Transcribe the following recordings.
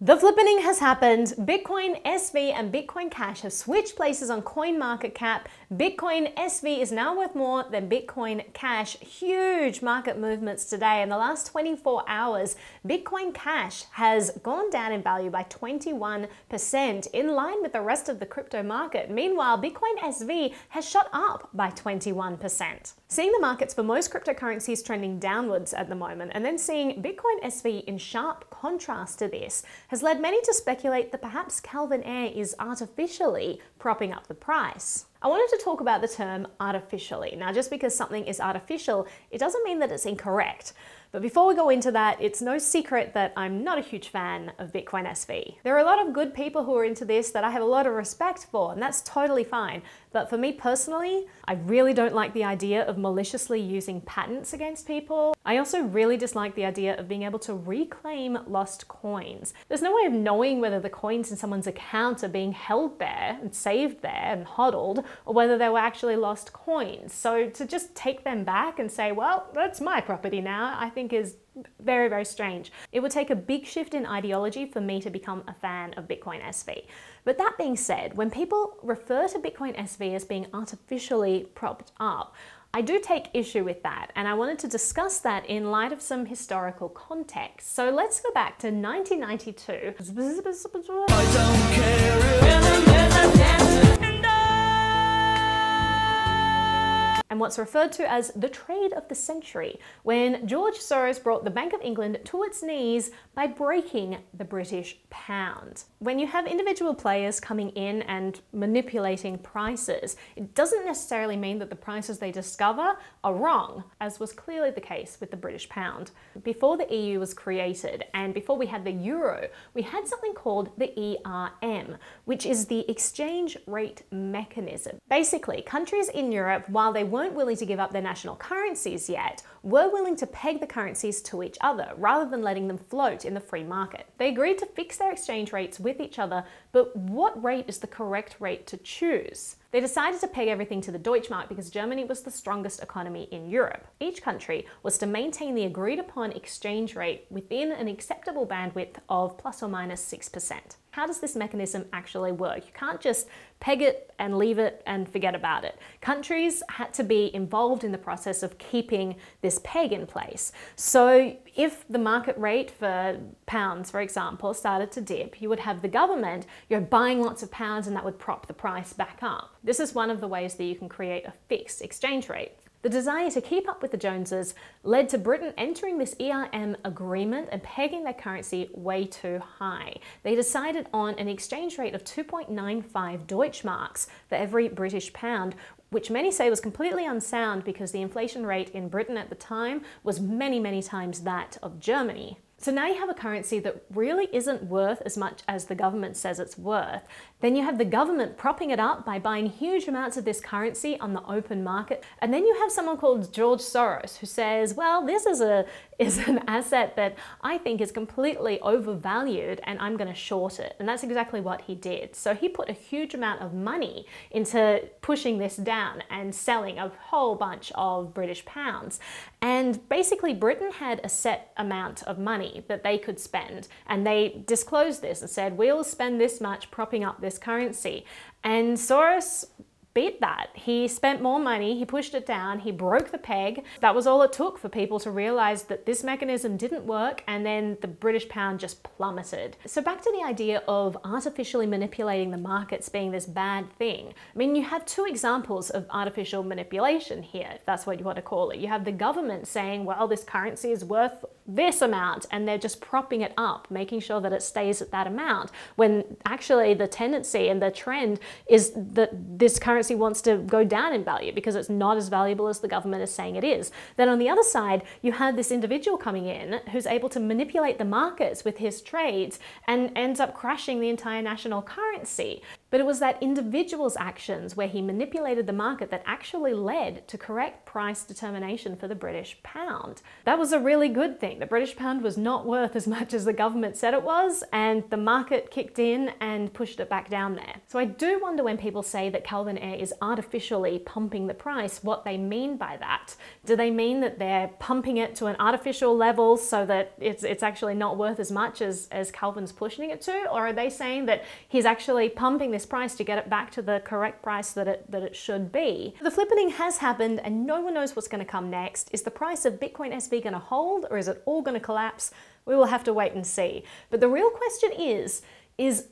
The flippening has happened. Bitcoin SV and Bitcoin Cash have switched places on CoinMarketCap. Bitcoin SV is now worth more than Bitcoin Cash. Huge market movements today. In the last 24 hours, Bitcoin Cash has gone down in value by 21%, in line with the rest of the crypto market. Meanwhile, Bitcoin SV has shot up by 21%. Seeing the markets for most cryptocurrencies trending downwards at the moment, and then seeing Bitcoin SV in sharp contrast to this, has led many to speculate that perhaps Calvin Ayre is artificially propping up the price. I wanted to talk about the term artificially. Now, just because something is artificial, it doesn't mean that it's incorrect. But before we go into that, it's no secret that I'm not a huge fan of Bitcoin SV. There are a lot of good people who are into this that I have a lot of respect for, and that's totally fine. But for me personally, I really don't like the idea of maliciously using patents against people. I also really dislike the idea of being able to reclaim lost coins. There's no way of knowing whether the coins in someone's account are being held there and saved there and hodled, or whether they were actually lost coins. So to just take them back and say, well, that's my property now, I think is very, very strange. It would take a big shift in ideology for me to become a fan of Bitcoin SV. But that being said, when people refer to Bitcoin SV as being artificially propped up, I do take issue with that, and I wanted to discuss that in light of some historical context. So let's go back to 1992. I don't care. And what's referred to as the trade of the century, when George Soros brought the Bank of England to its knees by breaking the British pound. When you have individual players coming in and manipulating prices, it doesn't necessarily mean that the prices they discover are wrong, as was clearly the case with the British pound. Before the EU was created and before we had the euro, we had something called the ERM, which is the exchange rate mechanism. Basically, countries in Europe, while they weren't willing to give up their national currencies yet, were willing to peg the currencies to each other rather than letting them float in the free market. They agreed to fix their exchange rates with each other, but what rate is the correct rate to choose? They decided to peg everything to the Deutschmark because Germany was the strongest economy in Europe. Each country was to maintain the agreed upon exchange rate within an acceptable bandwidth of plus or minus 6%. How does this mechanism actually work? You can't just peg it and leave it and forget about it. Countries had to be involved in the process of keeping this peg in place. So if the market rate for pounds, for example, started to dip, you would have the government, buying lots of pounds, and that would prop the price back up. This is one of the ways that you can create a fixed exchange rate. The desire to keep up with the Joneses led to Britain entering this ERM agreement and pegging their currency way too high. They decided on an exchange rate of 2.95 Deutschmarks for every British pound, which many say was completely unsound because the inflation rate in Britain at the time was many, many times that of Germany. So now you have a currency that really isn't worth as much as the government says it's worth. Then you have the government propping it up by buying huge amounts of this currency on the open market. And then you have someone called George Soros who says, well, this is an asset that I think is completely overvalued and I'm going to short it. And that's exactly what he did. So he put a huge amount of money into pushing this down and selling a whole bunch of British pounds. And basically Britain had a set amount of money that they could spend, and they disclosed this and said, we'll spend this much propping up this currency. And Soros beat that. He spent more money, he pushed it down, he broke the peg. That was all it took for people to realize that this mechanism didn't work, and then the British pound just plummeted. So back to the idea of artificially manipulating the markets being this bad thing. I mean, you have two examples of artificial manipulation here, if that's what you want to call it. You have the government saying, well, this currency is worth this amount, and they're just propping it up, making sure that it stays at that amount, when actually the tendency and the trend is that this currency wants to go down in value because it's not as valuable as the government is saying it is. Then on the other side, you have this individual coming in who's able to manipulate the markets with his trades and ends up crashing the entire national currency. But it was that individual's actions where he manipulated the market that actually led to correct price determination for the British pound. That was a really good thing. The British pound was not worth as much as the government said it was, and the market kicked in and pushed it back down there. So I do wonder when people say that Calvin Air is artificially pumping the price, what they mean by that. Do they mean that they're pumping it to an artificial level so that it's actually not worth as much as Calvin's pushing it to? Or are they saying that he's actually pumping this price to get it back to the correct price that it should be? The flippening has happened and no one knows what's going to come next. Is the price of Bitcoin SV going to hold, or is it all going to collapse? We will have to wait and see. But the real question is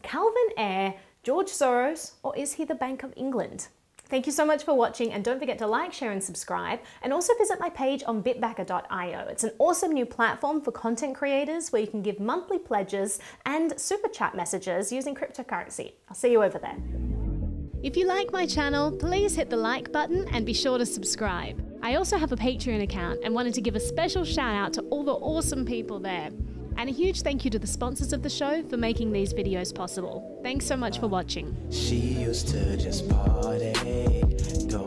Calvin Air George Soros, or is he the Bank of England? Thank you so much for watching, and don't forget to like, share and subscribe, and also visit my page on bitbacker.io. It's an awesome new platform for content creators where you can give monthly pledges and super chat messages using cryptocurrency. I'll see you over there. If you like my channel, please hit the like button and be sure to subscribe. I also have a Patreon account and wanted to give a special shout out to all the awesome people there. And a huge thank you to the sponsors of the show for making these videos possible. Thanks so much for watching. She used to just party, go